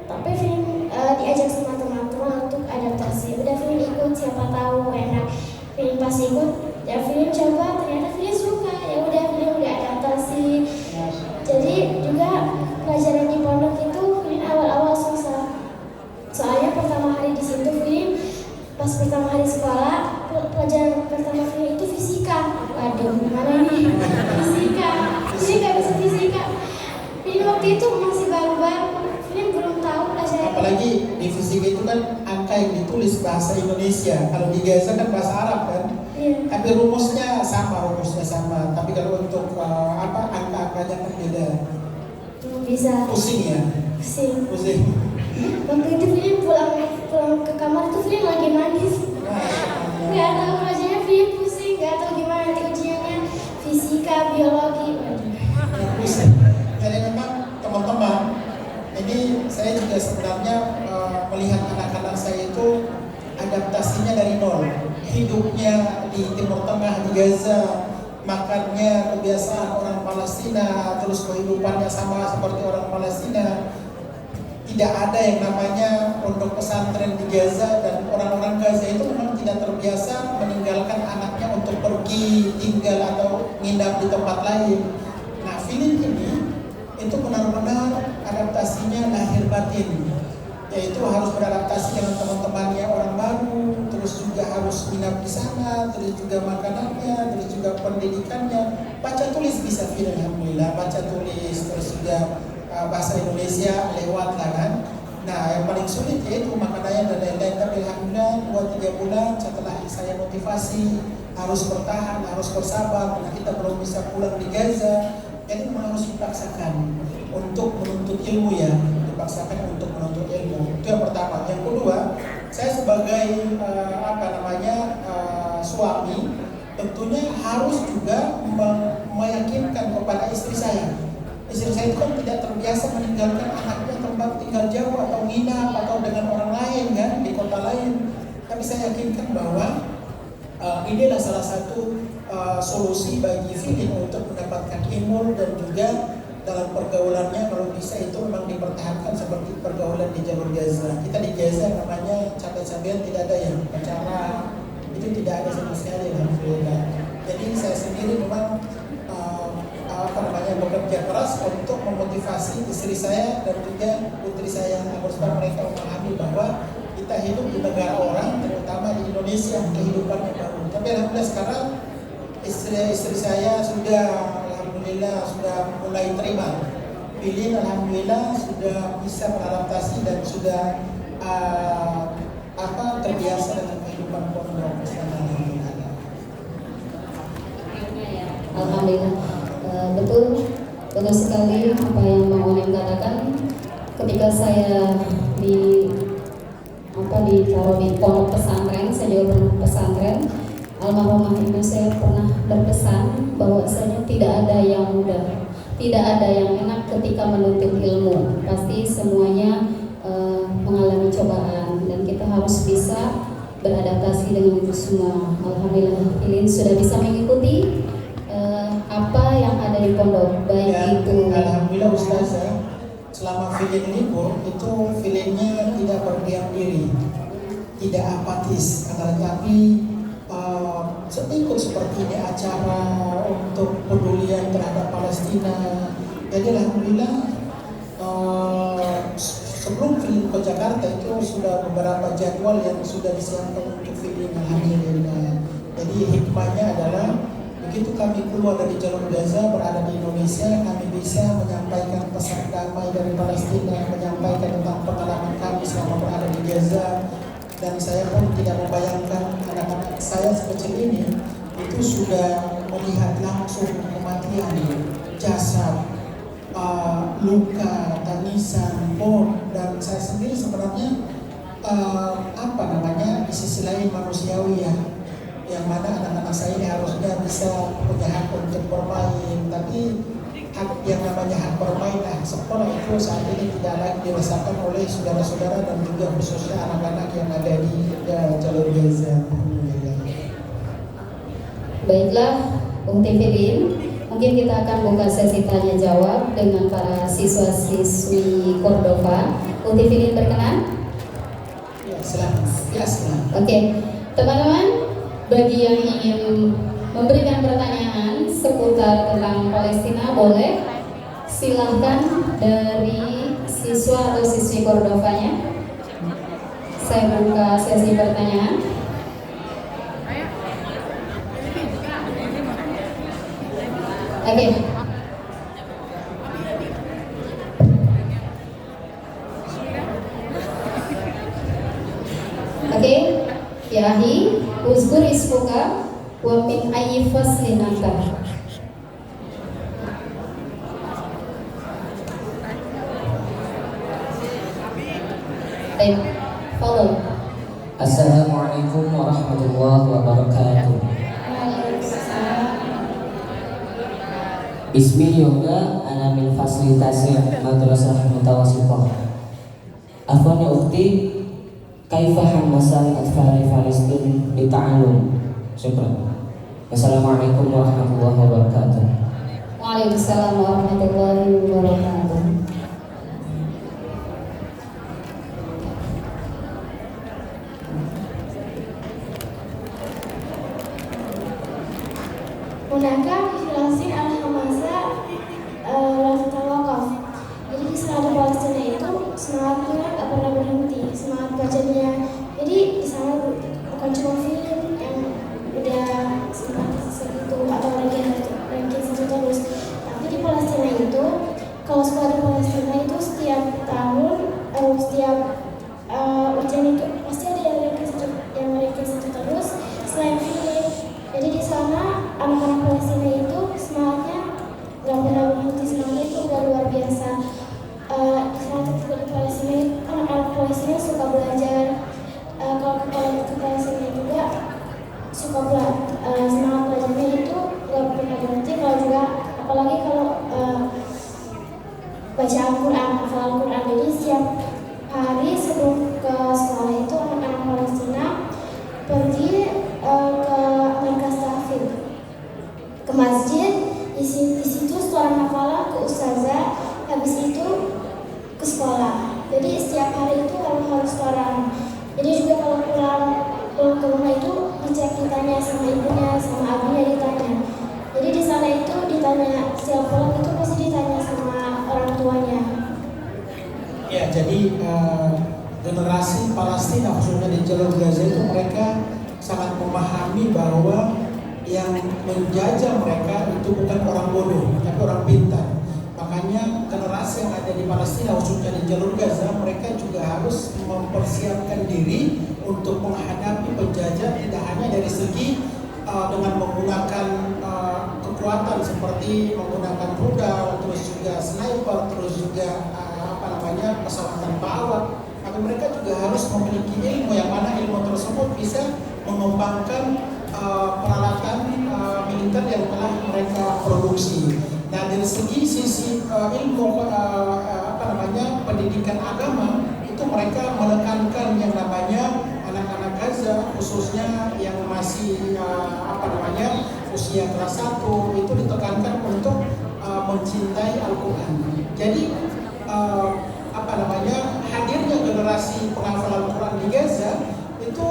tapi Filin diajak sama teman-teman untuk adaptasi. Udah Filin ikut, siapa tahu enak. Filin pas ikut, ya Filin coba, ternyata Filin suka. Ya udah Filin udah adaptasi. Aduh, gimana nih? Fisika. Ini nggak bisa fisika. Ini waktu itu masih baru-baru. Ini belum tahu pelajaran. Apalagi di fisika itu kan angka yang ditulis bahasa Indonesia. Kalau di Gaza kan bahasa Arab kan. Iya. Tapi rumusnya sama. Tapi kalau untuk angka-angkanya kan beda. Belum bisa. Pusing ya. Pusing. Waktu itu Filin pulang ke kamar tuh Filin lagi nangis. Nggak tahu pelajarannya Filin pusing, nggak tahu gimana nanti ujiannya fisika, biologi. Pusing. Jadi memang teman-teman, ini saya juga sebenarnya melihat anak-anak saya itu adaptasinya dari nol. Hidupnya di Timur Tengah, di Gaza, makannya kebiasaan orang Palestina, terus kehidupannya sama seperti orang Palestina. Tidak ada yang namanya pondok pesantren di Gaza, dan orang-orang Gaza itu memang tidak terbiasa meninggalkan anaknya untuk pergi tinggal atau nginap di tempat lain. Nah, Filin ini itu benar-benar adaptasinya lahir batin, yaitu harus beradaptasi dengan teman-temannya orang baru, terus juga harus nginap di sana, terus juga makanannya, terus juga pendidikannya. Baca tulis bisa Filin, alhamdulillah, baca tulis, terus juga bahasa Indonesia lewat lah kan. Nah, yang paling sulit yaitu makanannya dan lain-lain. Tapi alhamdulillah 2-3 bulan setelah saya motivasi harus bertahan, harus bersabar karena kita belum bisa pulang di Gaza. Jadi memang harus dipaksakan untuk menuntut ilmu ya, dipaksakan untuk menuntut ilmu. Itu yang pertama. Yang kedua, saya sebagai suami tentunya harus juga meyakinkan kepada istri saya. Istri saya itu kan tidak terbiasa meninggalkan anaknya tempat tinggal jauh atau nginap atau dengan orang lain kan di kota lain. Tapi saya yakinkan bahwa inilah salah satu solusi bagi Filin untuk mendapatkan ilmu, dan juga dalam pergaulannya kalau bisa itu memang dipertahankan seperti pergaulan di jalur Gaza. Kita di Gaza namanya cabai-cabian tidak ada yang bicara, itu tidak ada sama sekali alhamdulillah. Jadi saya sendiri memang bekerja keras untuk memotivasi istri saya dan juga putri saya agar supaya mereka memahami bahwa kita hidup di negara orang, terutama di Indonesia, kehidupan yang baru. Tapi alhamdulillah sekarang istri saya sudah alhamdulillah sudah mulai terima. Filin alhamdulillah sudah bisa beradaptasi dan sudah terbiasa dengan kehidupan pondok pesantren. Alhamdulillah. Betul sekali apa yang Bang Onim katakan. Ketika saya ditaruh di pondok pesantren, saya juga pernah pesantren. Almarhumah ibu saya pernah berpesan bahwasanya tidak ada yang mudah, tidak ada yang enak ketika menuntut ilmu. Pasti semuanya mengalami cobaan dan kita harus bisa beradaptasi dengan itu semua. Alhamdulillah, Filin sudah bisa mengikuti apa yang ada di pondok, baik ya, itu. Alhamdulillah Ustazah, selama Filin libur itu Filinnya tidak berdiam diri, tidak apatis, tapi ikut seperti ini acara untuk pedulian terhadap Palestina. Jadi alhamdulillah sebelum Filin ke Jakarta itu sudah beberapa jadwal yang sudah disiapkan untuk Filin, alhamdulillah. Jadi hikmahnya adalah begitu kami keluar dari jalur Gaza, berada di Indonesia, kami bisa menyampaikan pesan damai dari Palestina, menyampaikan tentang pengalaman kami selama berada di Gaza. Dan saya pun tidak membayangkan anak-anak saya sekecil ini itu sudah melihat langsung kematian, jasad, luka, tangisan, bom. Dan saya sendiri sebenarnya di sisi lain manusiawi ya, yang mana anak-anak saya ini harusnya bisa punya hak untuk bermain, tapi hak yang namanya hak bermain, sekolah itu saat ini tidak lagi dirasakan oleh saudara-saudara dan juga khususnya anak-anak yang ada di jalur Gaza. Baiklah, Bung Filin, mungkin kita akan buka sesi tanya jawab dengan para siswa-siswi Cordova. Bung Filin berkenan? Ya, silakan. Oke, teman-teman, bagi yang ingin memberikan pertanyaan seputar tentang Palestina, boleh silahkan dari siswa atau siswi Cordovanya. Saya buka sesi pertanyaan. Oke. Oke, ya ahi, uzkur ismuka wa min ayyi faslin anta. Baik, follow. Assalamualaikum warahmatullahi wabarakatuh. Bismi yoga ana min fasilitasi madrasah mutawassithah. Afwan ya ukhti, kaifa hamasal atfal Palestin li ta'allum. Syukran. Wassalamualaikum warahmatullahi wabarakatuh. Waalaikumsalam warahmatullahi wabarakatuh. Hunaka filasin al-hamasa la tatawaqaf. Jadi di sana Palestina itu semangatnya nggak pernah berhenti, semangat bacanya. Jadi di sana bukan cuma film yang udah semangat segitu atau ranking satu terus, tapi di Palestina itu kalau sekolah di Palestina itu setiap tahun setiap ujian itu pasti ada yang ranking satu terus selain film. Jadi di sana anak-anak Palestina itu semangatnya nggak pernah berhenti, semangatnya itu udah luar biasa. Di sana juga di Palestina anak-anak Palestina suka belajar. Kalau ke Palestina juga suka semangat belajarnya itu nggak pernah berhenti. Kalau juga apalagi kalau baca Al-Quran, hafal Al-Quran. Jadi setiap hari sebelum ke sekolah itu anak-anak Palestina pergi ke markas tahfidz, ke masjid. Di situ setoran hafalan ke ustazah, habis itu ke sekolah. Jadi setiap hari itu harus setoran. Jadi juga kalau pulang ke rumah itu ditanya sama ibunya, sama abunya ditanya. Jadi di sana itu ditanya, setiap pulang itu pasti ditanya sama orang tuanya. Ya, jadi generasi Palestina khususnya di jalur Gaza itu mereka sangat memahami bahwa yang menjajah mereka itu bukan orang bodoh, tapi orang pintar. Makanya generasi yang ada di Palestina khususnya di jalur Gaza, mereka juga harus mempersiapkan diri untuk menghadapi penjajah, tidak hanya dari segi dengan menggunakan kekuatan seperti menggunakan rudal, terus juga sniper, terus juga pesawat tanpa awak. Tapi mereka juga harus memiliki ilmu yang mana ilmu tersebut bisa mengembangkan peralatan militer yang telah mereka produksi. Nah, dari sisi ilmu pendidikan agama itu mereka menekankan yang namanya anak-anak Gaza, khususnya yang masih usia kelas 1 itu ditekankan untuk mencintai Al-Quran. Jadi hadirnya generasi penghafal Al-Quran di Gaza itu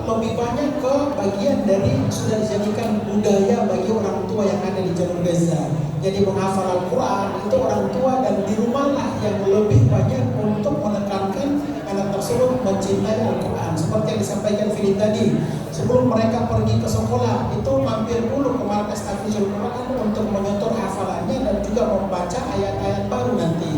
lebih banyak ke bagian dari sudah dijadikan budaya bagi orang tua yang ada di jalur Gaza. Jadi menghafal Al-Quran itu orang tua dan di rumahlah yang lebih banyak untuk menekankan anak tersebut mencintai Al-Quran. Seperti yang disampaikan Fili tadi, sebelum mereka pergi ke sekolah itu mampir dulu ke markas tahfidzul Quran untuk menyetor hafalannya dan juga membaca ayat-ayat baru nanti.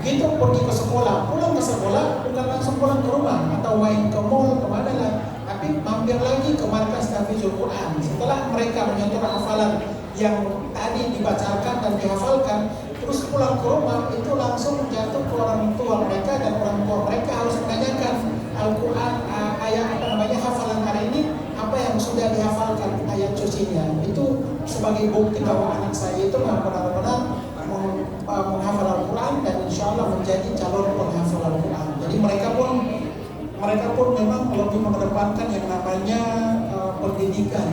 Begitu pergi ke sekolah, pulang ke sekolah bukan langsung pulang ke rumah atau main ke mall kemana lah, tapi mampir lagi ke markas tahfidzul Quran. Setelah mereka menyetor hafalan yang tadi dibacakan dan dihafalkan, terus pulang ke rumah itu langsung jatuh ke orang tua mereka dan orang tua mereka harus menanyakan Al-Quran hafalan hari ini apa yang sudah dihafalkan ayat sucinya. Itu sebagai bukti bahwa anak saya itu benar-benar menghafal Al-Quran dan insya Allah menjadi calon penghafal Al-Quran. Jadi mereka pun memang lebih mengedepankan yang namanya pendidikan,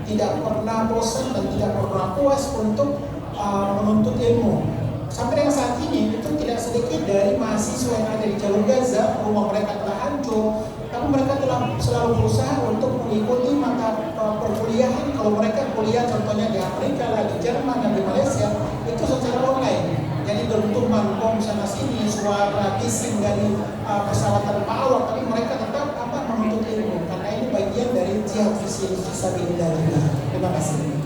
tidak pernah bosan dan tidak pernah puas untuk menuntut ilmu. Sampai dengan saat ini itu tidak sedikit dari mahasiswa yang ada di jalur Gaza, rumah mereka telah hancur, tapi mereka telah selalu berusaha untuk mengikuti mata perkuliahan. Kalau mereka kuliah contohnya di Amerika, di Jerman, dan di Malaysia itu secara online. Jadi dentuman bom sana sini, suara bising dari pesawat tanpa awak, tapi mereka tetap menuntut ilmu karena ini bagian dari jihad fisabilillah. Terima kasih.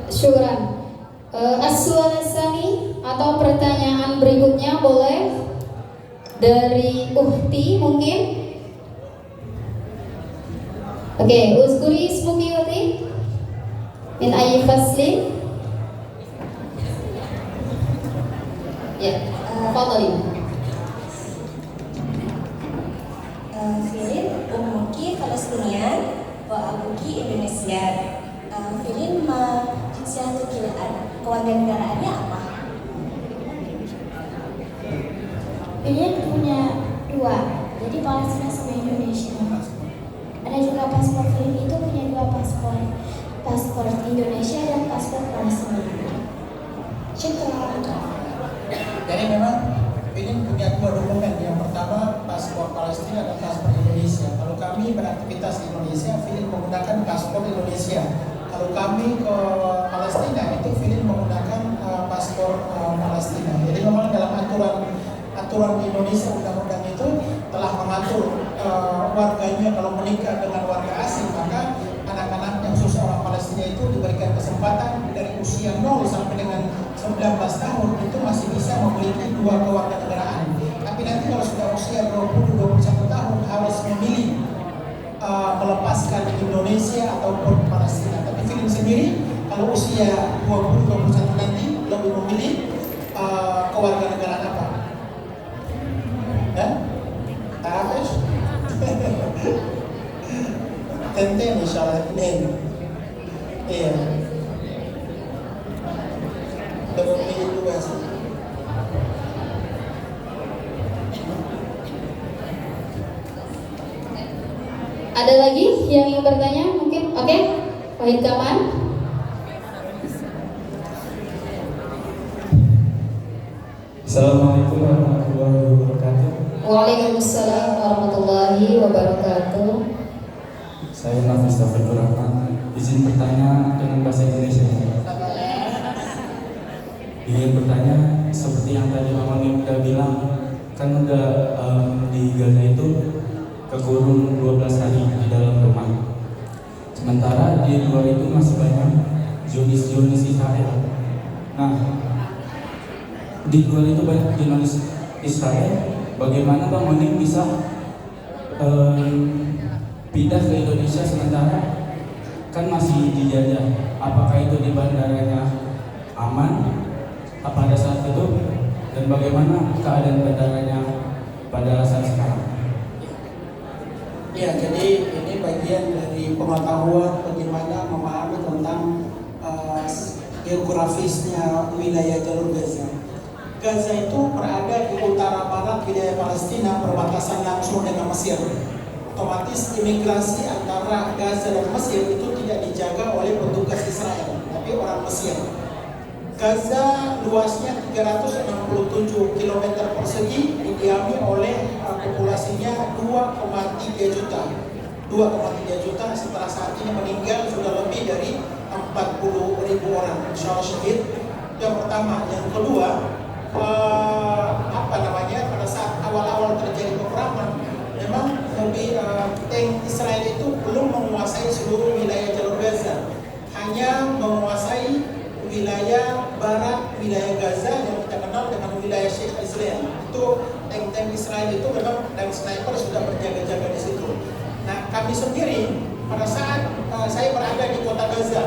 Syukuran. As-su'al tsani atau pertanyaan berikutnya boleh dari Uhti mungkin. Oke, uzkuri ismuki Uhti. Min ayyi faslin? Ya, fadhali. Filin umuki Palestinian wa abuki Indonesia. Filin ma jinsiyatu kewarganegaraannya apa? Filin punya dua, jadi Palestina sama Indonesia. Ada juga paspor Filin itu punya dua paspor, paspor Indonesia dan paspor Palestina. Syukran. Jadi memang ini punya dua dokumen. Yang pertama paspor Palestina dan paspor Indonesia. Kalau kami beraktivitas di Indonesia, Filin menggunakan paspor Indonesia. Kalau kami ke Palestina itu Filin menggunakan paspor Palestina. Jadi memang dalam aturan di Indonesia undang-undang itu telah mengatur warganya kalau menikah dengan warga asing, maka anak-anak yang khusus orang Palestina itu diberikan kesempatan dari usia 0 sampai dengan 19 tahun itu masih bisa memiliki dua kewarganegaraan. Tapi nanti kalau sudah usia 20-21 tahun harus memilih melepaskan Indonesia ataupun Palestina. Tapi Filin sendiri kalau usia 20-21 nanti lebih memilih kewarganegaraan apa? Tafish? Tenten insyaallah ini. Iya. Lebih memilih dua sih. Ada lagi yang ingin bertanya mungkin? Oke, Wahid Kaman. Assalamualaikum warahmatullahi wabarakatuh. Waalaikumsalam warahmatullahi wabarakatuh. Saya Nafis Taufikur Rahman. Izin bertanya dengan bahasa Indonesia. Ingin bertanya seperti yang tadi Mama udah bilang, kan udah di Gaza itu kekurung 12 hari di dalam rumah. Sementara di luar itu masih banyak Zionis Israel. Nah, di luar itu banyak Zionis Israel. Bagaimana Bang Oning bisa pindah ke Indonesia sementara kan masih dijajah? Apakah itu di bandaranya aman pada saat itu? Dan bagaimana keadaan bandaranya pada saat sekarang? Ya, jadi ini bagian dari pengetahuan bagaimana memahami tentang geografisnya wilayah jalur Gaza. Gaza itu berada di utara barat wilayah Palestina, berbatasan langsung dengan Mesir. Otomatis imigrasi antara Gaza dan Mesir itu tidak dijaga oleh petugas Israel, tapi orang Mesir. Gaza luasnya 367 km persegi, didiami oleh populasinya 2,3 juta. 2,3 juta, setelah saat ini meninggal sudah lebih dari 40.000 orang, insyaallah syahid. Yang pertama, yang kedua, pada saat awal-awal terjadi peperangan, memang tank Israel itu belum menguasai seluruh wilayah jalur Gaza, hanya menguasai wilayah barat wilayah Gaza yang kita kenal dengan wilayah Sheikh Israel. Itu tank-tank Israel itu memang dan sniper sudah berjaga-jaga di situ. Nah, kami sendiri pada saat saya berada di kota Gaza,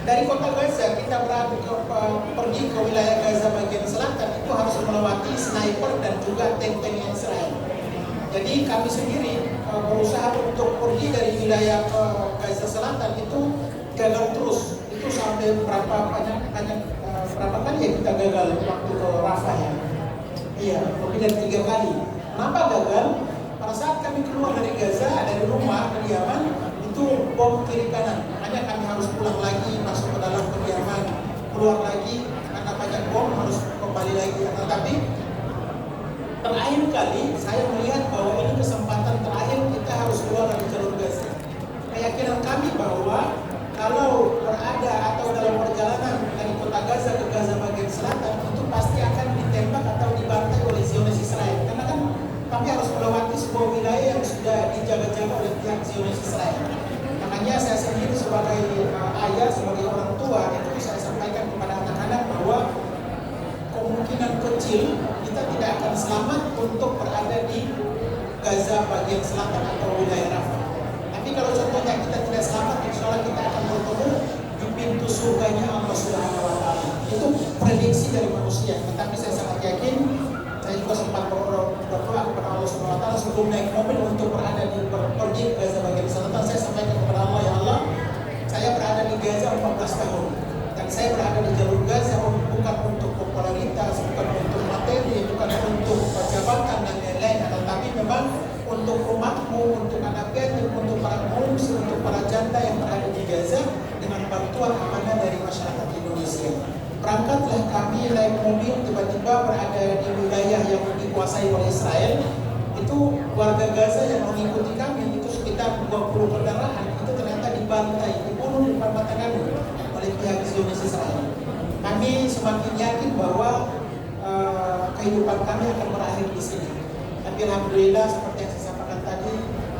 dari kota Gaza kita pergi ke wilayah Gaza bagian selatan itu harus melewati sniper dan juga tank-tank Israel. Jadi kami sendiri berusaha untuk pergi dari wilayah Gaza selatan itu gagal terus. Itu sampai berapa kali ya kita gagal waktu ke Rafah ya? Iya, lebih dari 3 kali. Kenapa gagal? Pada saat kami keluar dari Gaza, dari rumah kediaman itu bom kiri kanan. Makanya kami harus pulang lagi, masuk ke dalam kediaman, keluar lagi karena banyak bom, harus kembali lagi. Tetapi terakhir kali saya melihat bahwa ini kesempatan terakhir kita harus keluar dari jalur Gaza. Keyakinan kami bahwa kalau berada atau dalam perjalanan dari kota Gaza ke Gaza bagian selatan itu pasti akan ditembak atau dibantai oleh Zionis Israel. Karena kan kami harus melewati sebuah wilayah yang sudah dijaga-jaga oleh pihak Zionis Israel. Maka Makanya saya sendiri sebagai ayah, sebagai orang tua, itu saya sampaikan kepada anak-anak bahwa kemungkinan kecil kita tidak akan selamat untuk berada di Gaza bagian selatan atau wilayah Rafah. Tapi kalau contohnya kita tidak selamat, insya Allah kita akan bertemu di pintu surganya Allah Subhanahu Wa Taala. Itu prediksi dari manusia. Tetapi saya sangat yakin, saya juga sempat berdoa kepada Allah Subhanahu Wa Taala sebelum naik mobil untuk pergi ke Gaza bagian selatan. Saya sampaikan kepada Allah, ya Allah, saya berada di Gaza 14 tahun. Dan saya berada di jalur Gaza bukan untuk popularitas, bukan untuk materi, bukan untuk jabatan dan lain-lain, tetapi memang untuk umatmu, untuk anak yatim, untuk para pengungsi, untuk para janda yang berada di Gaza dengan bantuan amanah dari masyarakat Indonesia. Berangkatlah kami naik mobil, tiba-tiba berada di wilayah yang dikuasai oleh Israel. Itu warga Gaza yang mengikuti kami, itu sekitar 20 kendaraan, itu ternyata dibantai, dibunuh di depan mata kami oleh pihak Zionis Israel. Kami semakin yakin bahwa kehidupan kami akan berakhir di sini. Tapi alhamdulillah seperti yang saya sampaikan tadi,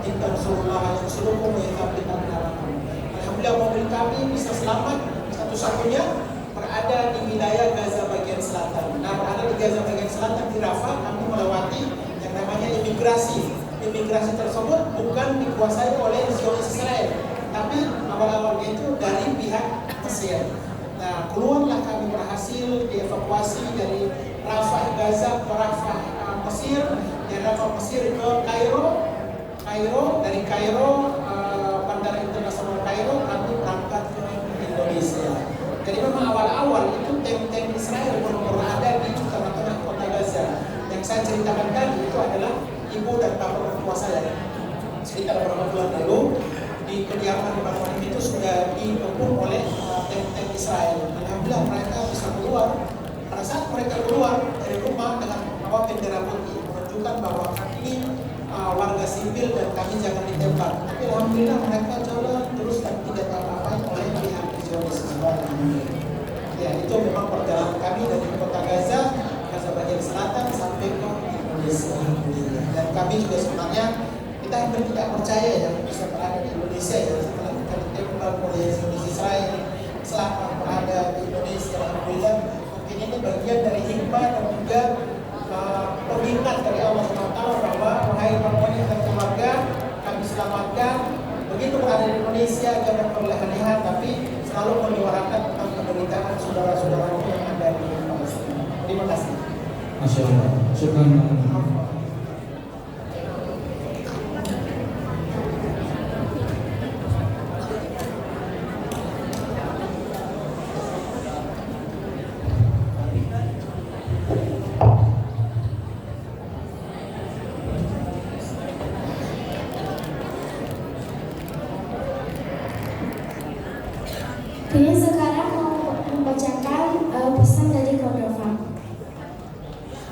inna Rasulullah yang seluruh menetapkan harapan. Alhamdulillah mobil kami bisa selamat satu-satunya berada di wilayah Gaza bagian selatan. Nah, berada di Gaza bagian selatan di Rafah, kami melewati yang namanya imigrasi. Imigrasi tersebut bukan dikuasai oleh Zionis Israel, tapi awal-awalnya itu dari pihak Mesir. Nah, keluarlah kami berhasil dievakuasi dari Rafah Gaza ke Rafah Mesir, dari Rafah Mesir ke Kairo, dari Kairo Bandara Internasional Kairo kami berangkat ke Indonesia. Jadi memang awal-awal itu tank-tank Israel berada di tengah-tengah kota Gaza. Yang saya ceritakan tadi itu adalah ibu dan bapak mertua saya. Sekitar beberapa bulan lalu di kediaman di Bangladesh itu sudah dikepung oleh tank-tank Israel. Alhamdulillah mereka bisa keluar. Pada saat mereka keluar dari rumah dengan membawa bendera putih, menunjukkan bahwa kami ini warga sipil dan kami jangan ditembak. Tapi alhamdulillah mereka jalan terus dan tidak apa-apa oleh pihak Zionis Israel. Ya, itu memang perjalanan kami dari kota Gaza bagian selatan sampai ke Indonesia. Dan kami juga sebenarnya kita hampir tidak percaya yang bisa berada di Indonesia ya, setelah kita ditembak oleh Zionis Israel selama berada di Indonesia. Alhamdulillah mungkin ini bagian dari hikmah dan juga pengingat dari Allah SWT bahwa wahai orang-orang dan keluarga kami selamatkan. Begitu berada di Indonesia jangan berleha-leha, tapi selalu menyuarakan tentang penderitaan saudara-saudara yang ada di Palestina. Terima kasih. Masya Allah. Syukran. Kini sekarang mau membacakan pesan dari Cordova.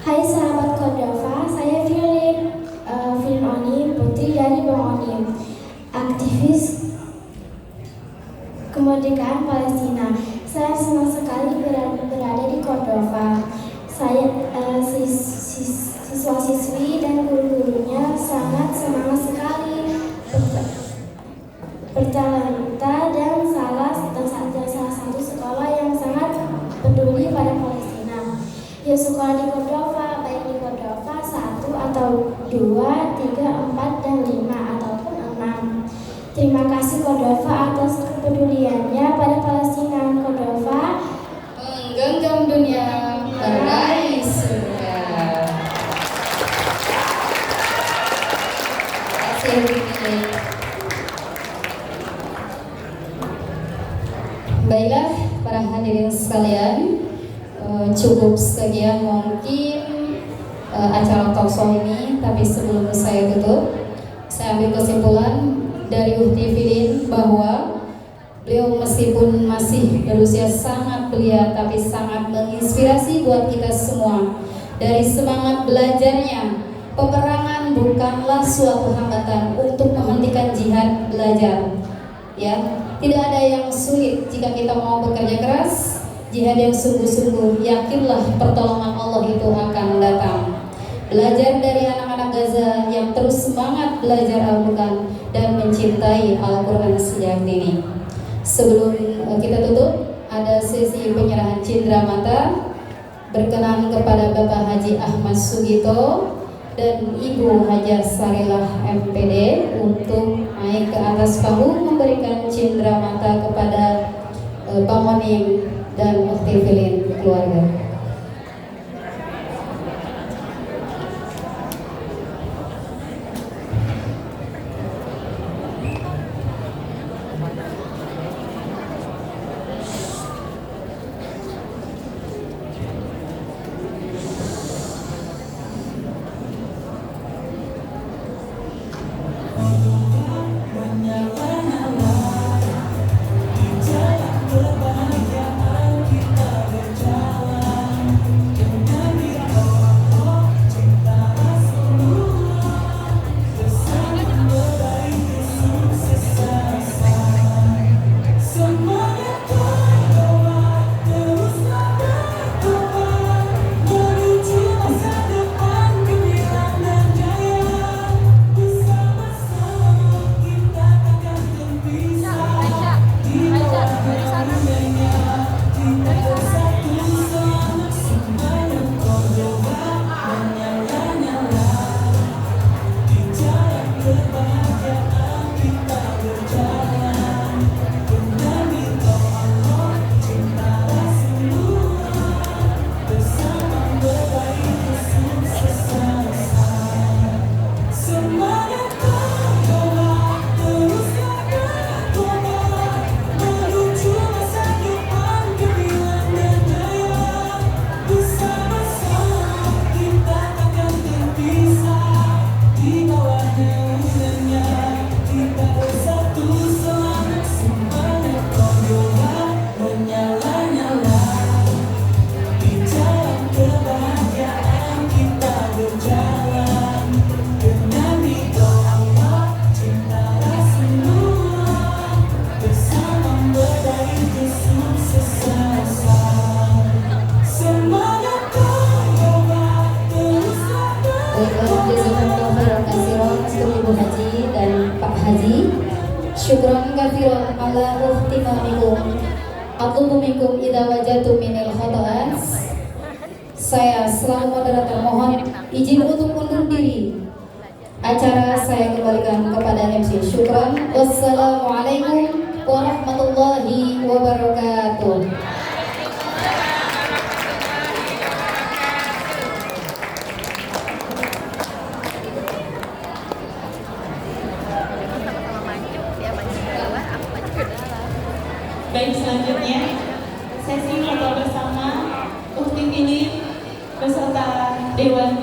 Hai sahabat Cordova, saya Filin Oni, putri dari Bang Oni, aktivis kemerdekaan Palestina. Saya senang sekali berada di Cordova. Saya siswa-siswi dan guru-gurunya sangat semangat sekali, bertalenta dan salah satu sekolah yang sangat peduli pada Palestina. Ya, sekolah di Cordova, baik di Cordova 1 atau 2, 3, 4, dan 5 ataupun 6. Terima kasih Cordova atas kepeduliannya pada Palestina. Cordova menggenggam dunia, meraih surga. Terima kasih. Baiklah para hadirin sekalian, cukup sekian mungkin acara talkshow ini. Tapi sebelum saya tutup, saya ambil kesimpulan dari Uhti Filin bahwa beliau meskipun masih berusia sangat belia, tapi sangat menginspirasi buat kita semua. Dari semangat belajarnya, peperangan bukanlah suatu hambatan untuk menghentikan jihad belajar. Ya, tidak ada yang sulit jika kita mau bekerja keras, jihad yang sungguh-sungguh, yakinlah pertolongan Allah itu akan datang. Belajar dari anak-anak Gaza yang terus semangat belajar Al-Quran dan mencintai mencintai Al-Quran sejak dini. Sebelum kita tutup, ada sesi penyerahan cindera mata. Berkenan kepada Bapak Haji Ahmad Sugito dan Ibu Hajah Sarilah MPD untuk naik ke atas panggung memberikan cindera mata kepada Bang Onim dan Ukti Filin keluarga. Syukran katsiran ala ihtimamikum. Atlubu minkum idza wajadtum minal khata'at. Saya selaku moderator mohon izin untuk undur diri. Acara saya kembalikan kepada MC. Syukran. Wassalamualaikum warahmatullahi wabarakatuh. Baik, selanjutnya sesi foto bersama Ukti Filin beserta Dewan